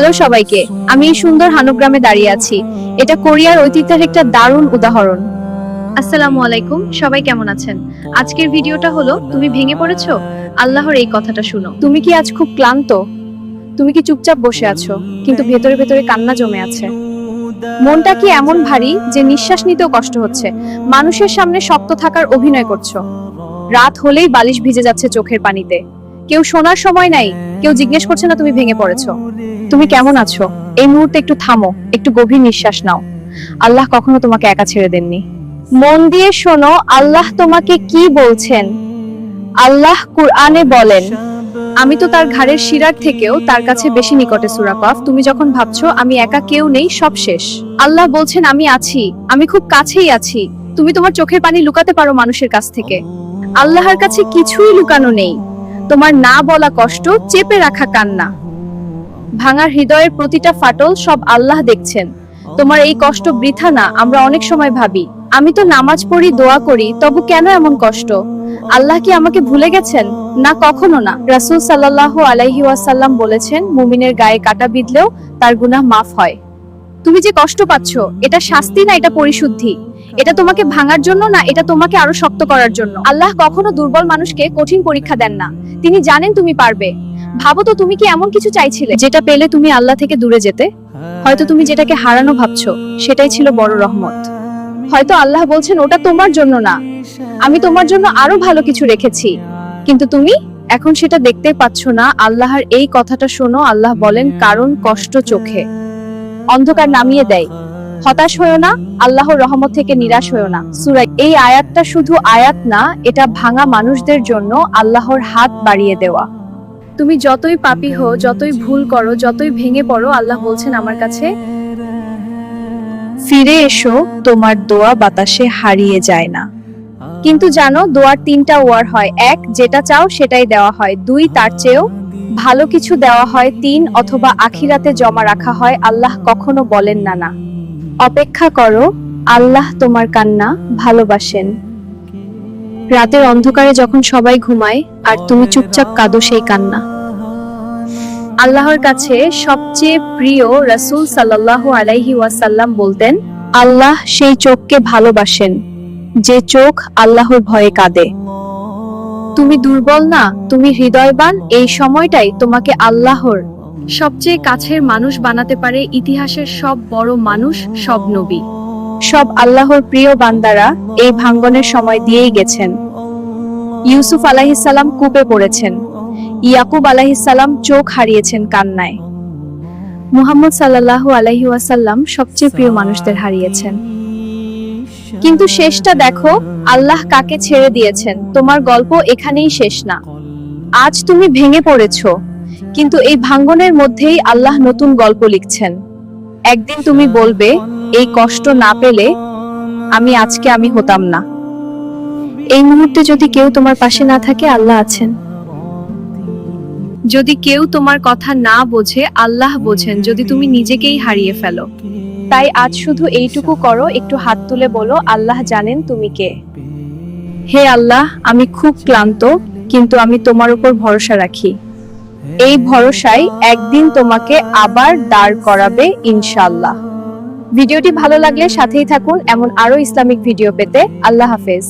Hello সবাইকে, আমি এই সুন্দর হানুগ্রামে দাঁড়িয়ে আছি। এটা কোরিয়ার ঐতিহ্যের একটা দারুণ উদাহরণ। আসসালামু আলাইকুম, সবাই কেমন আছেন? আজকের ভিডিওটা হলো তুমি ভেঙে পড়েছো, আল্লাহর এই কথাটা শুনো। তুমি কি আজ খুব ক্লান্ত? তুমি কি চুপচাপ বসে আছো, কিন্তু ভেতরে ভেতরে কান্না জমে আছে? মনটা কি এমন ভারী যে নিঃশ্বাস নিতেও কষ্ট হচ্ছে? মানুষের সামনে শক্ত থাকার অভিনয় করছো, রাত হলেই বালিশ ভিজে যাচ্ছে চোখের পানিতে। কেউ শোনার সময় নাই, কেউ জিজ্ঞেস করছে না তুমি ভেঙে পড়েছো। তুমি কেমন আছো? এই মুহূর্তে একটু থামো, একটু গভীর নিঃশ্বাস নাও। আল্লাহ কখনো তোমাকে একা ছেড়ে দেননি। মন দিয়ে শোনো, আল্লাহ তোমাকে কি বলছেন। আল্লাহ কুরআনে বলেন, আমি তো তার ঘাড়ের শিরার থেকেও তার কাছে বেশি নিকটে। সূরা কফ। তুমি যখন ভাবছো আমি একা, কেউ নেই, সব শেষ, আল্লাহ বলছেন আমি আছি, আমি খুব কাছেই আছি। তুমি তোমার চোখের পানি লুকাতে পারো মানুষের কাছ থেকে, আল্লাহর কাছে কিছুই লুকানো নেই। তোমার না বলা কষ্ট, চেপে রাখা কান্না, ভাঙার হৃদয়ের প্রতিটা ফাটল সব আল্লাহ দেখছেন। তোমার এই কষ্ট বৃথা না। আমরা অনেক সময় ভাবি আমি তো নামাজ পড়ি, দোয়া করি, তবু কেন এমন কষ্ট? আল্লাহ কি আমাকে ভুলে গেছেন? না, কখনো না। রাসূল সাল্লাল্লাহু আলাইহি ওয়াসাল্লাম বলেছেন, মুমিনের গায়ে কাটা বিঁধলেও তার গুনাহ মাফ হয়। তুমি যে কষ্ট পাচ্ছ, এটা শাস্তি না, এটা পরিশুদ্ধি। এটা তোমাকে ভাঙার জন্য না, এটা তোমাকে আরো শক্ত করার জন্য। আল্লাহ কখনো দুর্বল মানুষকে কঠিন পরীক্ষা দেন না। তিনি জানেন তুমি পারবে। ভাবো তো, তুমি কি এমন কিছু চাইছিলে যেটা পেলে তুমি আল্লাহ থেকে দূরে যেতে? হয়তো তুমি যেটাকে হারানো ভাবছো, সেটাই ছিল বড় রহমত। হয়তো আল্লাহ বলছেন ওটা তোমার জন্য না, আমি তোমার জন্য আরো ভালো কিছু রেখেছি। কিন্তু তুমি এখন সেটা দেখতে পাচ্ছ না। আল্লাহর এই কথাটা শোনো। আল্লাহ বলেন, কারণ কষ্ট চোখে অন্ধকার নামিয়ে দেয়। হতাশ হয়েও না, আল্লাহর রহমত থেকে নিরাশ হয়েও না। সূরা। এই আয়াতটা শুধু আয়াত না, এটা ভাঙা মানুষদের জন্য আল্লাহর হাত বাড়িয়ে দেওয়া। তুমি যতই পাপী হও, যতই ভুল করো, যতই ভেঙে পড়ো, আল্লাহ বলছেন আমার কাছে ফিরে এসো। তোমার দোয়া বাতাসে হারিয়ে যায় না। কিন্তু জানো, দোয়ার তিনটা ওয়ার হয়। এক, যেটা চাও সেটাই দেওয়া হয়। দুই, তার চেয়েও ভালো কিছু দেওয়া হয়। তিন, অথবা আখিরাতে জমা রাখা হয়। আল্লাহ কখনো বলেন না না। অপেক্ষা করো, আল্লাহ তোমার কান্না ভালোবাসেন। রাতের অন্ধকারে যখন সবাই ঘুমায় আর তুমি চুপচাপ কাঁদো সেই কান্না। আল্লাহর কাছে সবচেয়ে প্রিয় রাসূল সাল্লাল্লাহু আলাইহি ওয়াসাল্লাম বলতেন, আল্লাহ সেই চোখকে ভালোবাসেন যে চোখ আল্লাহর ভয়ে কাঁদে। তুমি দুর্বল না, তুমি হৃদয়বান। এই সময়টাই তোমাকে আল্লাহর সবচেয়ে কাছের মানুষ বানাতে পারে। ইতিহাসের সব বড় মানুষ, সব নবী, সব আল্লাহর প্রিয় বান্দারা এই ভাঙ্গনের সময় দিয়েই গেছেন। ইউসুফ আলাইহিস সালাম কূপে পড়েছেন, ইয়াকুব আলাইহিস সালাম চোখ হারিয়েছেন কান্নায়। মুহাম্মদ সাল্লাল্লাহু আলাইহি ওয়াসাল্লাম সবচেয়ে প্রিয় মানুষদের হারিয়েছেন। কিন্তু শেষটা দেখো, আল্লাহ কাকে ছেড়ে দিয়েছেন। তোমার গল্প এখানেই শেষ না। আজ তুমি ভেঙে পড়েছো, কিন্তু এই ভাঙ্গনের মধ্যেই আল্লাহ নতুন গল্প লিখছেন। একদিন তুমি বলবে, এই কষ্ট না পেলে আমি হতাম না। এই মুহূর্তে যদি কেউ তোমার পাশে না থাকে, আল্লাহ আছেন। যদি কেউ তোমার কথা না বোঝে, আল্লাহ বোঝেন। যদি তুমি নিজেকেই হারিয়ে ফেলো, তাই আজ শুধু এইটুকু করো, একটু হাত তুলে বলো, আল্লাহ জানেন তুমি কে। হে আল্লাহ, আমি খুব ক্লান্ত, কিন্তু আমি তোমার উপর ভরসা রাখি। এই ভরসাই একদিন তোমাকে আবার দাঁড় করাবে ইনশাআল্লাহ। ভিডিওটি ভালো লাগলে সাথেই থাকুন এমন আরো ইসলামিক ভিডিও পেতে। আল্লাহ হাফেজ।